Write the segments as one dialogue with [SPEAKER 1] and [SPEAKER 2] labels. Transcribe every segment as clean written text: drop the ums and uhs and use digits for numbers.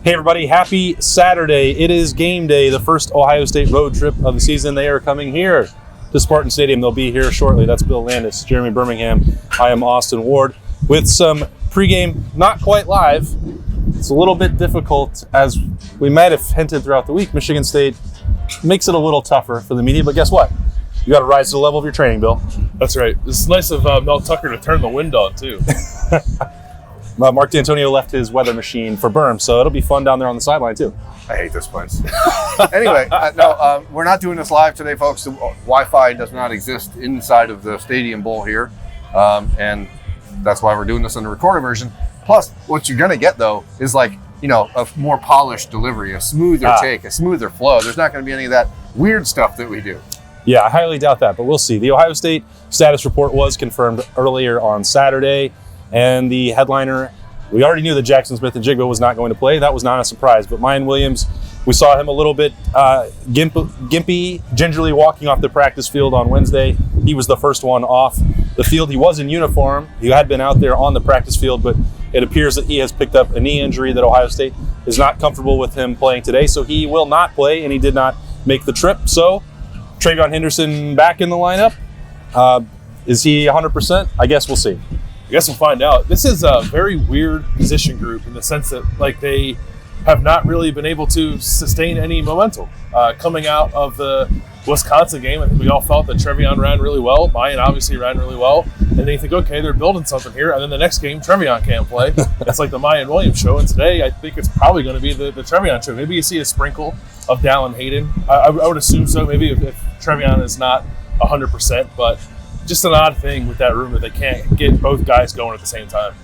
[SPEAKER 1] Hey everybody, happy Saturday. It is game day, the first Ohio State road trip of the season. They are coming here to Spartan Stadium. They'll be here shortly. That's Bill Landis, Jeremy Birmingham. I am Austin Ward with some pregame, not quite live. It's a little bit difficult, as we might have hinted throughout the week. Michigan State makes it a little tougher for the media, but guess what? You got to rise to the level of your training, Bill.
[SPEAKER 2] That's right. It's nice of Mel Tucker to turn the wind on, too.
[SPEAKER 1] Mark D'Antonio left his weather machine for berm, so it'll be fun down there on the sideline, too.
[SPEAKER 3] I hate this place. Anyway, we're not doing this live today, folks. The Wi-Fi does not exist inside of the Stadium Bowl here, and that's why we're doing this in the recorded version. Plus, what you're going to get, though, is a more polished delivery, a smoother take, a smoother flow. There's not going to be any of that weird stuff that we do.
[SPEAKER 1] Yeah, I highly doubt that, but we'll see. The Ohio State status report was confirmed earlier on Saturday, and the headliner, we already knew that Jackson Smith-Njigba was not going to play. That was not a surprise, but Mayan Williams, we saw him a little bit gimpy, gingerly walking off the practice field on Wednesday. He was the first one off the field. He was in uniform. He had been out there on the practice field, but it appears that he has picked up a knee injury that Ohio State is not comfortable with him playing today, so he will not play, and he did not make the trip. So TreVeyon Henderson back in the lineup. Is he 100%? I guess we'll see.
[SPEAKER 2] I guess we'll find out. This is a very weird position group in the sense that they have not really been able to sustain any momentum. Coming out of the Wisconsin game, I think we all felt that TreVeyon ran really well. Mayan obviously ran really well. And then you think, okay, they're building something here. And then the next game, TreVeyon can't play. It's like the Mayan Williams show. And today, I think it's probably going to be the TreVeyon show. Maybe you see a sprinkle of Dallin Hayden. I would assume so. Maybe if TreVeyon is not 100%, but just an odd thing with that room that they can't get both guys going at the same time.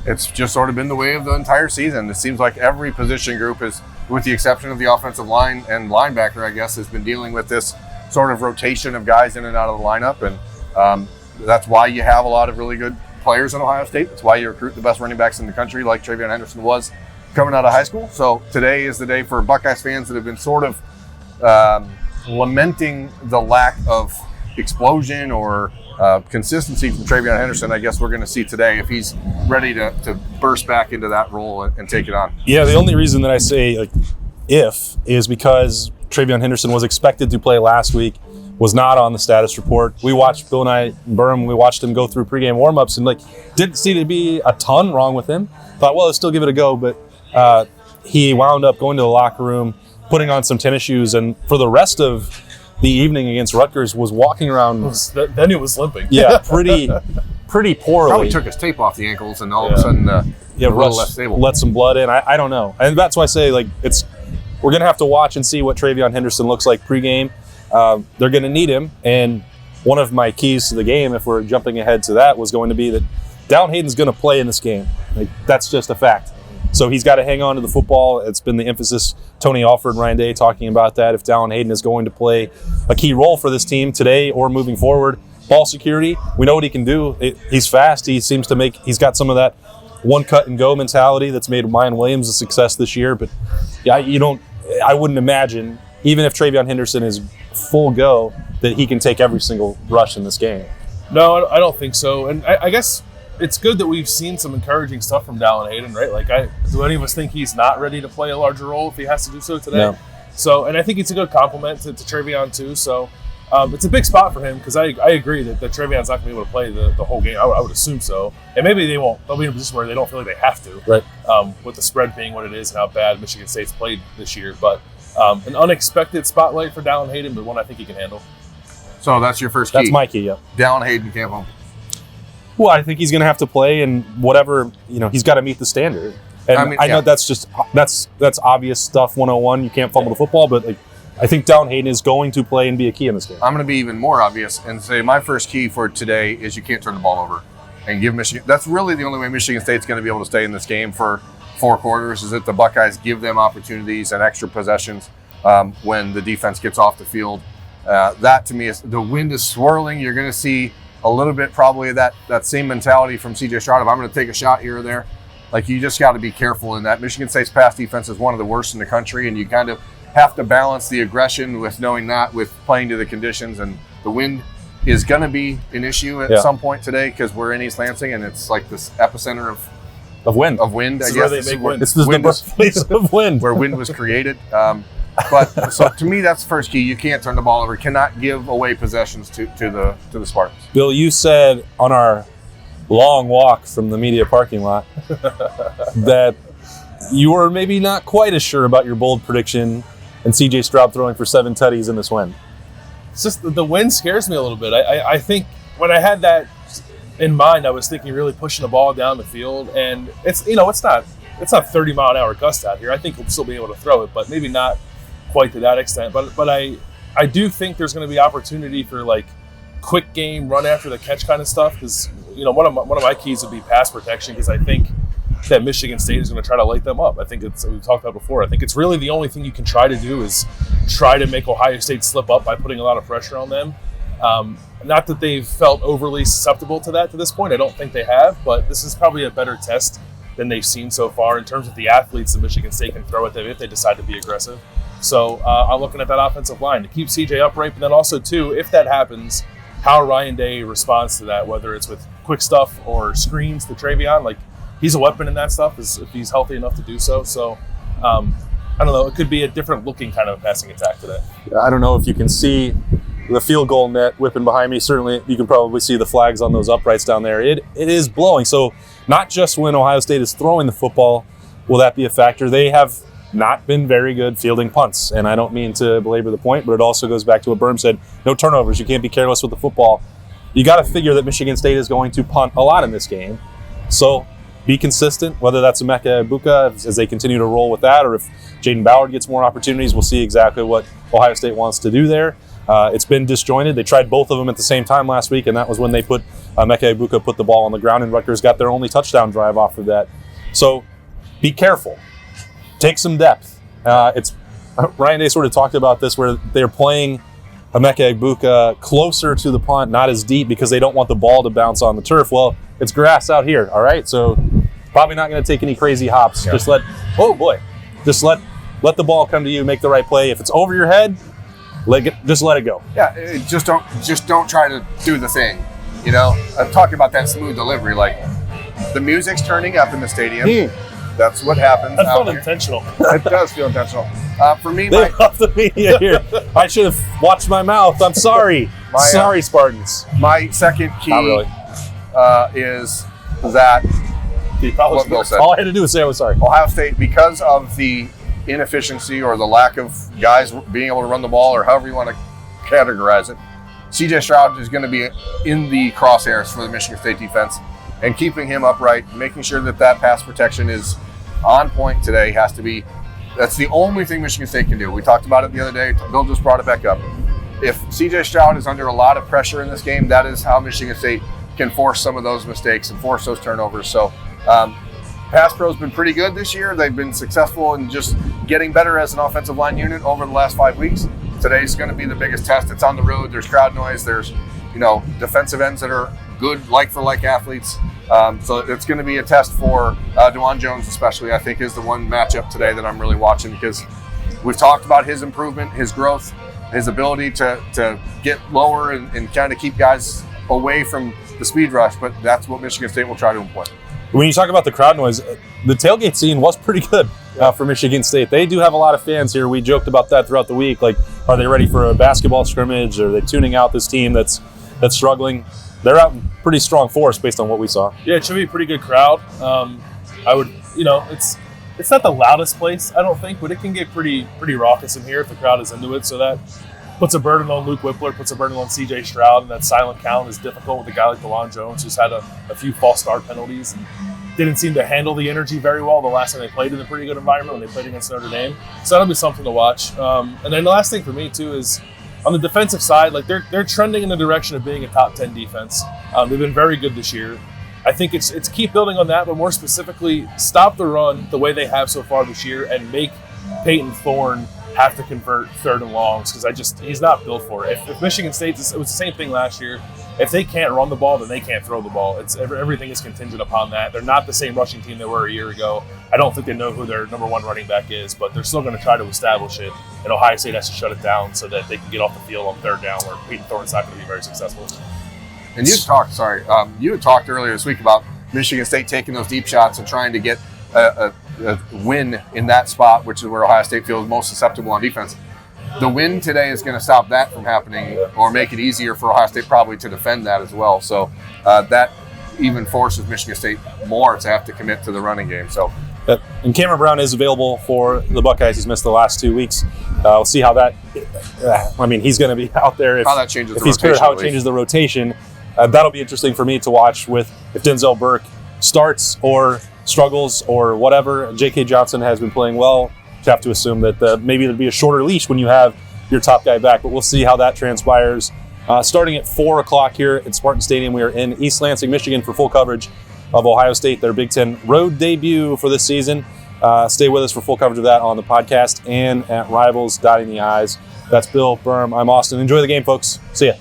[SPEAKER 3] It's just sort of been the way of the entire season. It seems like every position group is, with the exception of the offensive line and linebacker, I guess, has been dealing with this sort of rotation of guys in and out of the lineup. And that's why you have a lot of really good players in Ohio State. That's why you recruit the best running backs in the country, like TreVeyon Henderson was coming out of high school. So today is the day for Buckeyes fans that have been sort of lamenting the lack of explosion or consistency from TreVeyon Henderson. I guess we're going to see today if he's ready to burst back into that role and take it on.
[SPEAKER 1] Yeah, the only reason that I say if is because TreVeyon Henderson was expected to play last week, was not on the status report. We watched Bill and I, Burm, we watched him go through pregame warmups and didn't see to be a ton wrong with him. Thought, well, let's still give it a go, but he wound up going to the locker room, putting on some tennis shoes, and for the rest of the evening against Rutgers was walking around.
[SPEAKER 2] Then he was limping.
[SPEAKER 1] Yeah, pretty poorly.
[SPEAKER 3] Probably took his tape off the ankles and all of a sudden a little less stable.
[SPEAKER 1] Let some blood in. I don't know. And that's why I say we're going to have to watch and see what TreVeyon Henderson looks like pregame. They're going to need him. And one of my keys to the game, if we're jumping ahead to that, was going to be that Dallin Hayden's going to play in this game. That's just a fact. So he's got to hang on to the football. It's been the emphasis. Tony Alford and Ryan Day talking about that. If Dallin Hayden is going to play a key role for this team today or moving forward, ball security, we know what he can do. He's fast. He's got some of that one cut and go mentality that's made Mayan Williams a success this year. But yeah, I wouldn't imagine, even if TreVeyon Henderson is full go, that he can take every single rush in this game.
[SPEAKER 2] No, I don't think so. And I guess it's good that we've seen some encouraging stuff from Dallin Hayden, right? Do any of us think he's not ready to play a larger role if he has to do so today?
[SPEAKER 1] No.
[SPEAKER 2] So, and I think it's a good compliment to TreVeyon too. So it's a big spot for him because I agree that TreVeyon's not going to be able to play the whole game. I would assume so. And maybe they won't. They'll be in a position where they don't feel like they have to.
[SPEAKER 1] Right.
[SPEAKER 2] With the spread being what it is and how bad Michigan State's played this year. But an unexpected spotlight for Dallin Hayden, but one I think he can handle.
[SPEAKER 3] So that's your first key.
[SPEAKER 1] That's my key, yeah.
[SPEAKER 3] Dallin Hayden can't home.
[SPEAKER 1] Well, I think he's going to have to play, and whatever, he's got to meet the standard. And I know that's obvious stuff 101. You can't fumble the football, but I think Dallin Hayden is going to play and be a key in this game.
[SPEAKER 3] I'm going to be even more obvious and say my first key for today is you can't turn the ball over and give Michigan. That's really the only way Michigan State's going to be able to stay in this game for 4 quarters, is that the Buckeyes give them opportunities and extra possessions when the defense gets off the field. That to me is, the wind is swirling. You're going to see a little bit probably of that same mentality from C.J. Stroud. If I'm going to take a shot here or there, you just got to be careful in that. Michigan State's pass defense is one of the worst in the country, and you kind of have to balance the aggression with knowing that, with playing to the conditions. And the wind is going to be an issue at some point today because we're in East Lansing, and it's like this epicenter
[SPEAKER 1] Of wind.
[SPEAKER 3] Of wind, I
[SPEAKER 2] This is
[SPEAKER 3] guess.
[SPEAKER 2] where they make wind.
[SPEAKER 1] This is the birthplace of wind.
[SPEAKER 3] Where wind was created. But so to me, that's the first key. You can't turn the ball over. Cannot give away possessions to the Spartans.
[SPEAKER 1] Bill, you said on our long walk from the media parking lot that you were maybe not quite as sure about your bold prediction and CJ Stroud throwing for 7 tutties in this wind.
[SPEAKER 2] It's just the wind scares me a little bit. I think when I had that in mind, I was thinking really pushing the ball down the field, and it's not 30-mile-an-hour gust out here. I think he'll still be able to throw it, but maybe not quite to that extent. But I do think there's going to be opportunity for like quick game, run after the catch kind of stuff, because one of my keys would be pass protection, because I think that Michigan State is going to try to light them up. I think we've talked about before. I think it's really the only thing you can try to do is try to make Ohio State slip up by putting a lot of pressure on them. Not that they've felt overly susceptible to that to this point. I don't think they have, but this is probably a better test than they've seen so far in terms of the athletes that Michigan State can throw at them if they decide to be aggressive. So I'm looking at that offensive line to keep CJ upright, but then also, too, if that happens, how Ryan Day responds to that, whether it's with quick stuff or screens to Travion. Like, he's a weapon in that stuff if he's healthy enough to do so. So, I don't know. It could be a different looking kind of passing attack today.
[SPEAKER 1] I don't know if you can see the field goal net whipping behind me. Certainly, you can probably see the flags on those uprights down there. It is blowing. So, not just when Ohio State is throwing the football will that be a factor. They have not been very good fielding punts, and I don't mean to belabor the point, but it also goes back to what Berm said. No turnovers. You can't be careless with the football. You got to figure that Michigan State is going to punt a lot in this game. So be consistent, whether that's Emeka Egbuka as they continue to roll with that, or if Jaden Ballard gets more opportunities, we'll see exactly what Ohio State wants to do there. It's been disjointed. They tried both of them at the same time last week, and that was when they put Emeka Egbuka put the ball on the ground, and Rutgers got their only touchdown drive off of that. So be careful. Take some depth. Ryan Day sort of talked about this, where they're playing Emeka Egbuka closer to the punt, not as deep, because they don't want the ball to bounce on the turf. Well, it's grass out here, all right? So probably not going to take any crazy hops. Yeah. Just let the ball come to you, make the right play. If it's over your head, just let it go.
[SPEAKER 3] Yeah, just don't try to do the thing. I'm talking about that smooth delivery. Like, the music's turning up in the stadium. That's what happens.
[SPEAKER 2] That felt intentional.
[SPEAKER 3] It does feel intentional. For me,
[SPEAKER 1] they love the media here. I should have watched my mouth. I'm sorry. Sorry, Spartans.
[SPEAKER 3] My second key is that what Bill said.
[SPEAKER 1] All I had to do was say I was sorry.
[SPEAKER 3] Ohio State, because of the inefficiency or the lack of guys being able to run the ball, or however you want to categorize it, CJ Stroud is going to be in the crosshairs for the Michigan State defense. And keeping him upright, making sure that pass protection is on point today that's the only thing Michigan State can do. We talked about it the other day. Bill just brought it back up. If CJ Stroud is under a lot of pressure in this game, that is how Michigan State can force some of those mistakes and force those turnovers. So pass pro's been pretty good this year. They've been successful in just getting better as an offensive line unit over the last 5 weeks. Today's going to be the biggest test. It's on the road. There's crowd noise. There's defensive ends that are good like-for-like athletes. So it's going to be a test for DeJuan Jones, especially, I think, is the one matchup today that I'm really watching, because we've talked about his improvement, his growth, his ability to get lower and kind of keep guys away from the speed rush, but that's what Michigan State will try to employ.
[SPEAKER 1] When you talk about the crowd noise, the tailgate scene was pretty good for Michigan State. They do have a lot of fans here. We joked about that throughout the week. Like, are they ready for a basketball scrimmage? Are they tuning out this team that's struggling? They're out in pretty strong force based on what we saw.
[SPEAKER 2] Yeah, it should be a pretty good crowd. I would, it's not the loudest place, I don't think, but it can get pretty raucous in here if the crowd is into it. So that puts a burden on Luke Whippler, puts a burden on CJ Stroud, and that silent count is difficult with a guy like DeJuan Jones, who's had a few false start penalties and didn't seem to handle the energy very well the last time they played in a pretty good environment when they played against Notre Dame. So that'll be something to watch. And then the last thing for me, too, is on the defensive side, like they're trending in the direction of being a top 10 defense. They've been very good this year. I think it's keep building on that, but more specifically, stop the run the way they have so far this year and make Peyton Thorne have to convert third and longs, because he's not built for it. If Michigan State, it was the same thing last year. If they can't run the ball, then they can't throw the ball. Everything is contingent upon that. They're not the same rushing team they were a year ago. I don't think they know who their number one running back is, but they're still going to try to establish it. And Ohio State has to shut it down so that they can get off the field on third down, where Peyton Thorne's not going to be very successful.
[SPEAKER 3] And you had talked earlier this week about Michigan State taking those deep shots and trying to get a win in that spot, which is where Ohio State feels most susceptible on defense. The win today is going to stop that from happening or make it easier for Ohio State probably to defend that as well. So that even forces Michigan State more to have to commit to the running game. So,
[SPEAKER 1] and Cameron Brown is available for the Buckeyes. He's missed the last 2 weeks. We'll see how that. I mean, he's going to be out there if
[SPEAKER 3] how that changes.
[SPEAKER 1] If he's cleared, how it changes the rotation. That'll be interesting for me to watch with if Denzel Burke starts or struggles or whatever. J.K. Johnson has been playing well. You have to assume that maybe there'd be a shorter leash when you have your top guy back, but we'll see how that transpires. Starting at 4 o'clock here at Spartan Stadium, we are in East Lansing, Michigan for full coverage of Ohio State, their Big Ten road debut for this season. Stay with us for full coverage of that on the podcast and at Rivals, Dotting the I's. That's Bill, Berm, I'm Austin. Enjoy the game, folks. See ya.